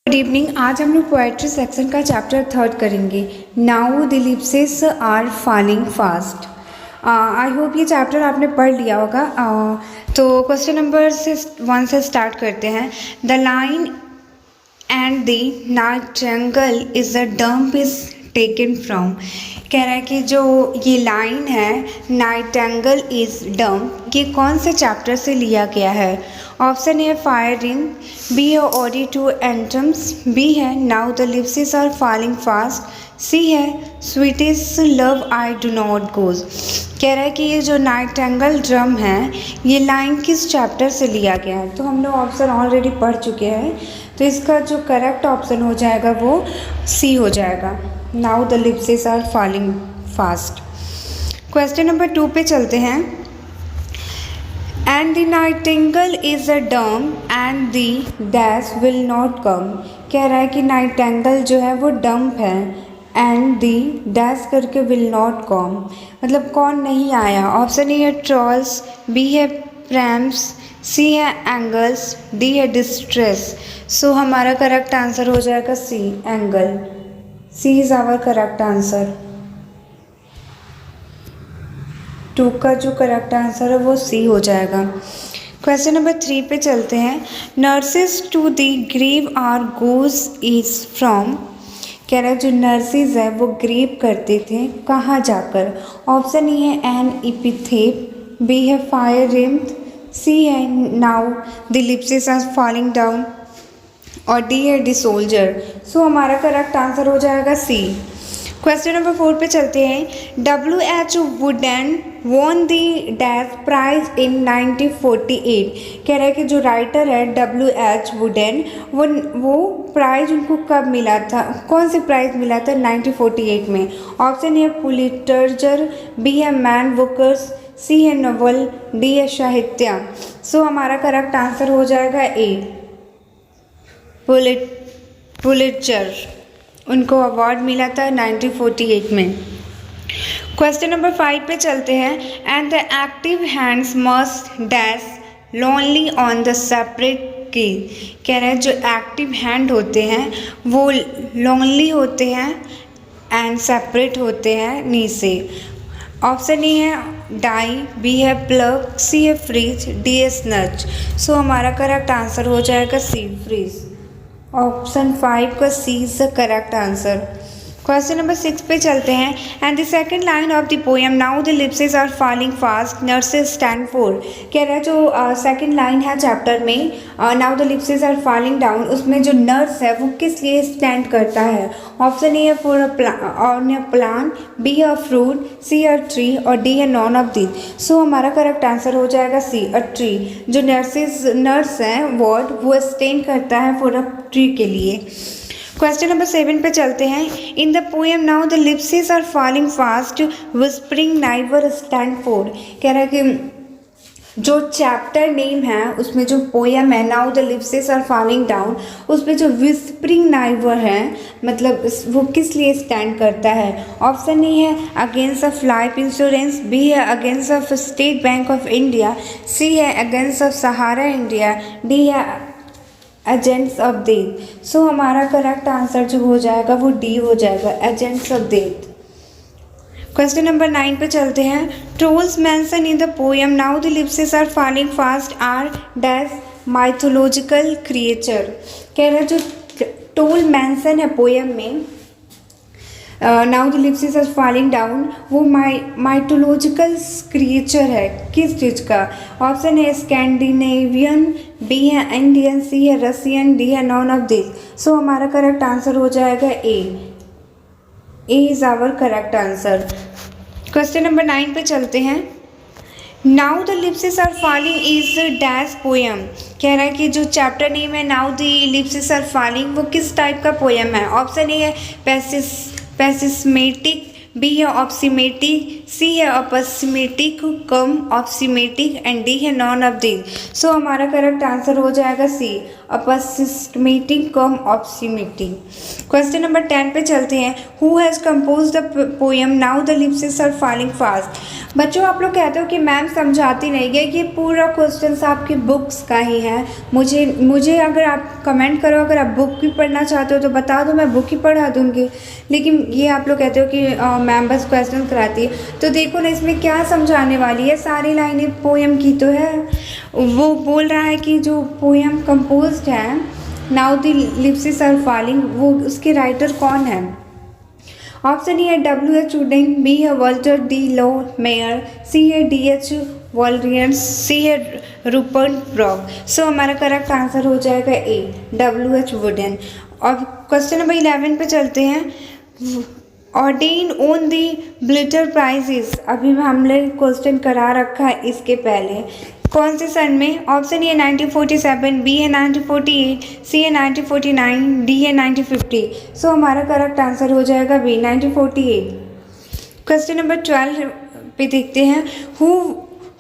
Good evening. आज हम लोग पोएट्री सेक्शन का चैप्टर 3 करेंगे। Now the leaves are falling fast. I hope ये चैप्टर आपने पढ़ लिया होगा। तो क्वेश्चन नंबर 1 से स्टार्ट करते हैं। The line and the nightingale is a dump is taken from. कह रहा है कि जो ये लाइन है नाइटिंगेल इज डंप, ये कौन से चैप्टर से लिया गया है? Option A fire ring, B है ओडी टू एंटम्स, बी है now the leaves are falling fast, C है sweetest love I do not goes. कह रहा है कि ये जो नाइटिंगेल ड्रम है ये लाइन किस चैप्टर से लिया गया है? तो हम लोग ऑप्शन ऑलरेडी पढ़ चुके हैं, तो इसका जो करेक्ट ऑप्शन हो जाएगा वो सी हो जाएगा, now the leaves are falling fast. Question number 2 पे चलते हैं। And the nightingale is a dumb and the dash will not come. कह रहा है कि नाइटिंगेल जो है वो डम्प है एंड दी डैश करके विल नॉट कम, मतलब कौन नहीं आया। ऑप्शन ए है ट्रॉल्स, बी है प्रैम्स, सी है एंगल्स, डी है डिस्ट्रेस। सो हमारा करेक्ट आंसर हो जाएगा C, angel. C is our correct answer. 2 का जो करेक्ट आंसर है वो सी हो जाएगा। क्वेश्चन नंबर 3 पे चलते हैं। Nurses to the grieve are goes is from. कह रहा है जो नर्सिस है वो ग्रीव करते थे कहाँ जाकर? ऑप्शन ए है एन इपिथेप, बी है फायर रिम्थ, सी है now the leaves are falling down, और डी है डी सोल्जर। सो हमारा करेक्ट आंसर हो जाएगा सी। क्वेश्चन नंबर 4 पे चलते हैं। W.H. Wooden won the dash prize in 1948। कह रहा है कि जो राइटर है W.H. वुडन वो प्राइज उनको कब मिला था? कौन सी प्राइज मिला था 1948 में? ऑप्शन ए पुलिट्जर, बी है मैन बुकर्स, सी है नोवेल, डी है साहित्य। सो हमारा करेक्ट आंसर हो जाएगा ए, पुलिट्जर। उनको अवार्ड मिला था 1948 में। क्वेश्चन नंबर 5 पे चलते हैं। And the active hands must dash lonely on the separate की। कह रहे हैं जो एक्टिव हैंड होते हैं वो लोनली होते हैं एंड सेपरेट होते हैं नी से। ऑप्शन ए है डाई, बी है प्लग, सी है फ्रीज, डी है स्नच। सो हमारा करेक्ट आंसर हो जाएगा सी, फ्रीज। ऑप्शन 5 का C is the correct answer. Question number 6 पे चलते हैं। And the second line of the poem now the leaves are falling fast nurses stand for. कह रहा है जो सेकेंड लाइन है चैप्टर में now the leaves are falling down, उसमें जो नर्स है वो किस लिए स्टैंड करता है? ऑप्शन ए है for on a plant, B a fruit, C a tree, और डी है नॉन ऑफ दिस। सो हमारा करेक्ट आंसर हो जाएगा सी, अ ट्री। जो नर्स हैं वो स्टैंड करता है फॉर अ ट्री के लिए। क्वेश्चन नंबर 7 पे चलते हैं। In the poem now the leaves are falling fast whispering neighbour stand for. कह रहा है कि जो चैप्टर नेम है उसमें जो पोएम है now the leaves are falling down, उसमें जो विस्परिंग नाइवर है मतलब वो किस लिए स्टैंड करता है? ऑप्शन ए है against of life insurance, B है against of State Bank of India, C है against of Sahara India, D है एजेंट्स ऑफ डेथ। सो हमारा करेक्ट आंसर जो हो जाएगा वो डी हो जाएगा, agents of death. Question number 9 पे चलते हैं। Trolls mention in the poem now the leaves are falling fast are dash mythological creature. कह रहे हैं जो ट्रोल मेंशन है पोएम में now the leaves are falling down वो माइथोलॉजिकल क्रिएचर है, किस चीज़ का? ऑप्शन है स्कैंडिनेवियन, बी है इंडियन, सी है रसियन, डी है नॉन ऑफ दिस। सो हमारा करेक्ट आंसर हो जाएगा ए, A is our correct answer. Question number 9 पे चलते हैं। Now the leaves are falling is dash poem. कह रहा है कि जो चैप्टर नेम है now the leaves are falling वो किस टाइप का पोएम है? ऑप्शन ए है पैसिस्मेटिक, बी है ऑक्सीमेटिक, सी है अपसिमेटिक कम ऑप्सिमेटिक एंड डी है नॉन ऑफ दी। सो हमारा करेक्ट आंसर हो जाएगा सी अपसिमेटिक कम ऑप्सिमेटिक। क्वेश्चन नंबर 10 पे चलते हैं। Who has compose the poem now the lips are falling fast. बच्चों आप लोग कहते हो कि मैम समझाती नहीं है, ये पूरा क्वेश्चन आपकी बुक्स का ही है। मुझे अगर आप कमेंट करो, अगर आप बुक भी पढ़ना चाहते हो तो बता दो, मैं बुक ही पढ़ा दूँगी। लेकिन ये आप लोग कहते हो कि मैम बस क्वेश्चन कराती है, तो देखो ना इसमें क्या समझाने वाली है। सारी लाइनें पोएम की तो है। वो बोल रहा है कि जो पोएम कंपोज्ड है now the lips are falling, वो उसके राइटर कौन है। ऑप्शन ए है W.H. वुडिंग, बी है Walter de la Mare, C है D.H. वॉल्रियंस, सी है रूपर्ट ब्रॉक। सो हमारा करेक्ट आंसर हो जाएगा ए W.H. वुडिन। और क्वेश्चन नंबर 11 पे चलते हैं। ऑर्डेन ओन दी ब्लिटर प्राइजेस, अभी हमने क्वेश्चन करा रखा है इसके पहले। कौन से सन में। ऑप्शन ए 1947, बी है 1948, सी है 1949, डी है 1950। सो हमारा करेक्ट आंसर हो जाएगा बी 1948। क्वेश्चन नंबर 12 पे देखते हैं।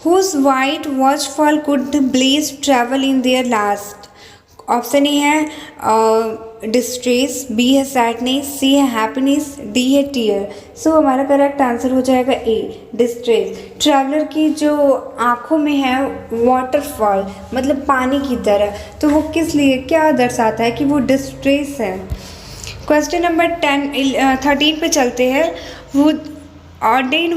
Whose white watchful could the blaze travel in their last. Option A है डिस्ट्रेस, बी है सैडनेस, सी है हैप्पीनेस, डी है टीयर। सो हमारा करेक्ट आंसर हो जाएगा ए डिस्ट्रेस। ट्रैवलर की जो आँखों में है वाटरफॉल मतलब पानी की तरह, तो वो किस लिए क्या दर्शाता है कि वो डिस्ट्रेस है। क्वेश्चन नंबर 13 पे चलते हैं। वो ऑर्डेन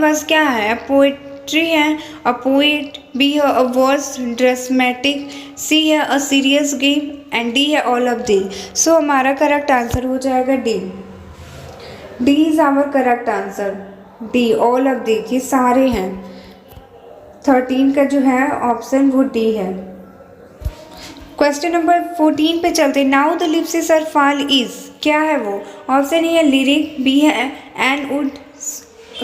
वाज क्या है। पोएट्री है, अ पोएट, बी है अ वर्स ड्रामेटिक, सी है a serious game and D है ऑल ऑफ दी। सो हमारा करेक्ट आंसर हो जाएगा D is our correct answer. D all of the, ये सारे हैं। 13 का जो है ऑप्शन वो डी है। क्वेश्चन नंबर 14 पे चलते। Now the lips are fall is क्या है वो। ऑप्शन ए है लिरिक, बी है एन वुड,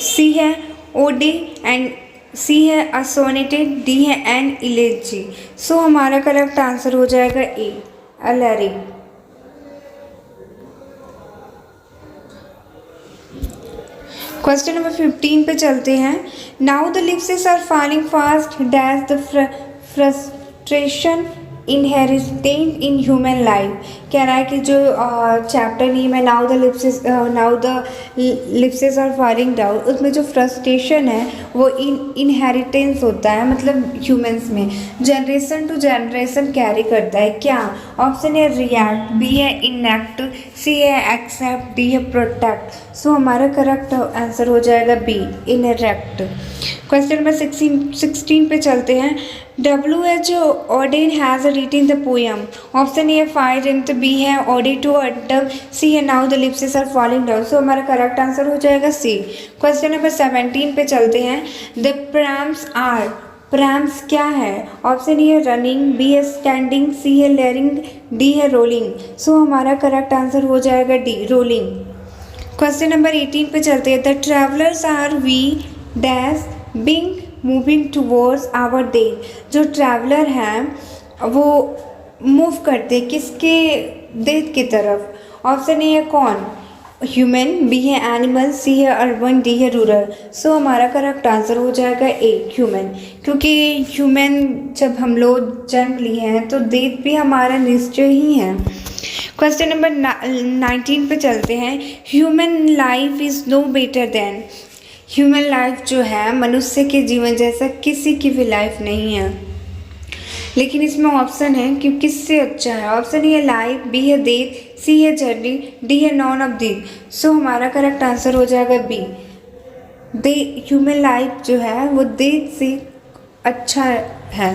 सी है ओडी एंड सी है असोनेटेड, डी है एन इलेजी। सो हमारा करेक्ट आंसर हो जाएगा ए अलेरी। क्वेश्चन नंबर 15 पे चलते हैं। Now the lips are falling fast dash the frustration inherited in human life. कह रहा है कि जो चैप्टर नेम है now the lips are falling down, उसमें जो फ्रस्ट्रेशन है वो इनहेरिटेंस होता है, मतलब ह्यूमंस में जनरेशन टू जनरेशन कैरी करता है। क्या। ऑप्शन है रिएक्ट, बी है इनएक्ट, सी है एक्सेप्ट, डी है प्रोटेक्ट। सो हमारा करेक्ट आंसर हो जाएगा बी इनरेक्ट। क्वेश्चन नंबर 16 पे चलते हैं। W.H. Auden has written the poem. Option A fire in, B है ऑडी टू अडब, सी है now the lips are falling down. So हमारा करेक्ट आंसर हो जाएगा सी। क्वेश्चन नंबर 17 पे चलते हैं। द प्रैम्स आर, प्रैम्स क्या है। ऑप्शन ए है रनिंग, बी है स्टैंडिंग, सी है लेयरिंग, डी है रोलिंग। सो हमारा करेक्ट आंसर हो जाएगा डी रोलिंग। क्वेश्चन नंबर 18 पे चलते हैं। The travellers are we dash being moving towards our day. जो ट्रैवलर हैं वो मूव करते किसके डेथ की तरफ। ऑप्शन ए है कौन, ह्यूमन, बी है एनिमल, सी है अर्बन, डी है रूरल। सो हमारा करेक्ट आंसर हो जाएगा ए ह्यूमन, क्योंकि ह्यूमन जब हम लोग जन्म लिए हैं तो डेथ भी हमारा निश्चय ही है। क्वेश्चन नंबर 19 पे चलते हैं। Human life is no better than. Human life जो है मनुष्य के जीवन जैसा किसी की भी लाइफ नहीं है, लेकिन इसमें ऑप्शन है कि किससे अच्छा है। ऑप्शन ए है लाइफ, बी है डेथ, सी है जर्नी, डी है नॉन ऑफ दी। सो हमारा करेक्ट आंसर हो जाएगा बी दे। ह्यूमन लाइफ जो है वो डेथ से अच्छा है।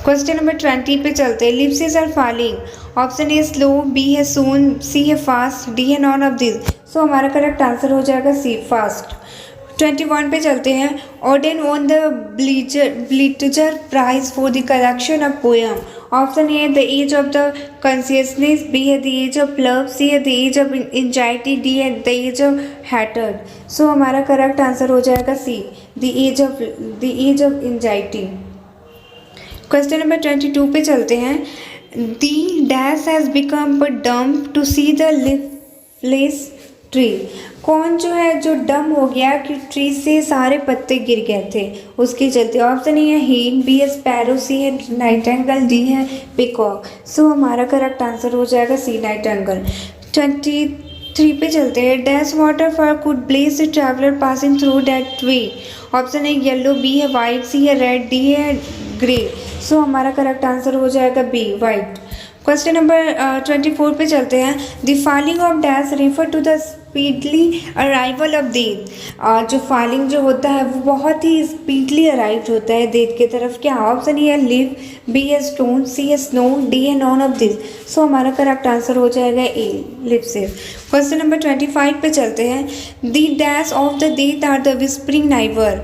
क्वेश्चन नंबर 20 पे चलते हैं। Lips are falling. Option A slow, B है सून, सी है फास्ट, डी है नॉन ऑफ दिस। सो हमारा करेक्ट आंसर हो जाएगा सी फास्ट। 21 पे चलते हैं। Auden won the Pulitzer prize for the collection of poem. Option A the age of the consciousness, B है the age of love, C है the age of anxiety, D है the age of hatred. So हमारा correct answer हो जाएगा C the age of anxiety. Question number 22 पे चलते हैं। The dash has become but dumb to see the lifeless tree. कौन जो है जो डम हो गया कि ट्री से सारे पत्ते गिर गए थे उसके चलते। ऑप्शन ए है हेन, बी है स्पैरो, सी है नाइटिंगेल, डी है पिकॉक। सो हमारा करेक्ट आंसर हो जाएगा सी नाइटिंगेल। 23 पे चलते हैं। Dash water for could bless the traveller passing through that tree. Option A yellow, B है वाइट, सी है रेड, डी है ग्रे। सो हमारा करेक्ट आंसर हो जाएगा बी वाइट। क्वेश्चन नंबर 24 पे चलते हैं। The falling of dash refer to the speedly arrival of death. जो फॉलिंग जो होता है वो बहुत ही स्पीडली अराइव होता है डेथ की तरफ। क्या ऑप्शन ए है लीव, बी है स्टोन, सी है स्नो, डी है नॉन ऑफ दिस। सो हमारा करेक्ट आंसर हो जाएगा ए लिव से। क्वेश्चन नंबर 25 पे चलते हैं। The dash of the death are the whispering neighbour.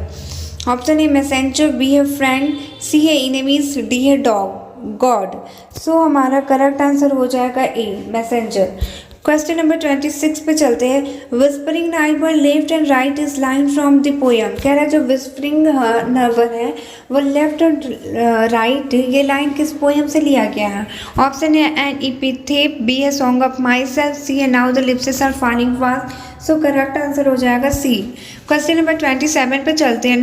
Option A messenger, B है फ्रेंड, सी है इनेमीज, डी है डॉग गॉड। सो हमारा करेक्ट आंसर हो जाएगा ए मैसेंजर। क्वेश्चन नंबर 26 पे चलते हैं। Whispering neighbour left and right is line from the poem. कह रहा है जो विस्परिंग नाइबर है वो लेफ्ट और राइट ये लाइन किस पोएम से लिया गया है। ऑप्शन है एन एपिथेप, बी है song of myself, C है now the lips are falling fast. So correct answer हो जाएगा सी। क्वेश्चन नंबर 27 पे चलते हैं।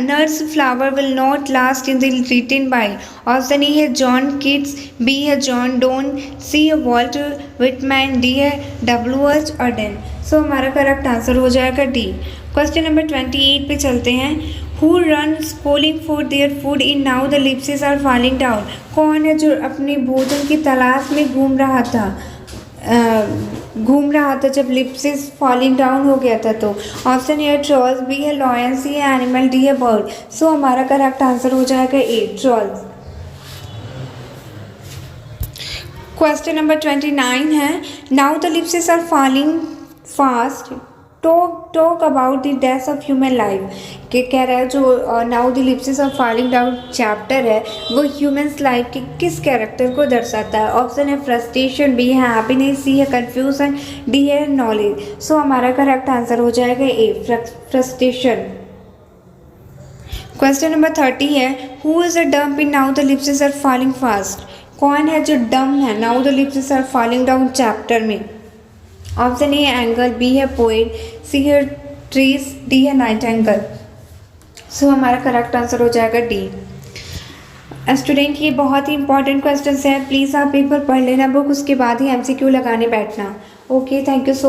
Nurse flower will not last in the written by. Option A है John Keats, B है John Donne, C है Walter Whitman, D है W H. Auden. So हमारा करेक्ट आंसर हो जाएगा डी। क्वेश्चन नंबर 28 पे चलते हैं। Who run polling for their food in now the lips are falling down. कौन है जो अपने भोजन की तलाश में घूम रहा था जब लिप्सिस फॉलिंग डाउन हो गया था। तो ऑप्शन ए ट्रॉल्स, बी है लॉयन, सी है एनिमल, डी है बर्ड। सो हमारा करेक्ट आंसर हो जाएगा ए ट्रॉल्स। क्वेश्चन नंबर 29 है। Now the leaves are falling fast talk about the death of human life. के कह रहा है जो now the leaves of falling down chapter है वो ह्यूमन्स लाइफ के किस कैरेक्टर को दर्शाता है। ऑप्शन है फ्रस्ट्रेशन, बी है हैप्पीनेस, सी है कन्फ्यूजन, डी है नॉलेज। सो हमारा करेक्ट आंसर हो जाएगा ए फ्रस्ट्रेशन। क्वेश्चन नंबर 30 है। Who is a dumb in now the leaves are falling fast. कौन है जो डम है now the leaves are falling down chapter में। ऑप्शन ए है एंगल, बी है पोएट, सी है ट्रीज, डी है नाइटिंगेल। सो हमारा करेक्ट आंसर हो जाएगा डी। स्टूडेंट ये बहुत ही इंपॉर्टेंट क्वेश्चन है, प्लीज़ आप एक बार पढ़ लेना बुक, उसके बाद ही एमसीक्यू लगाने बैठना। Okay, thank you so much.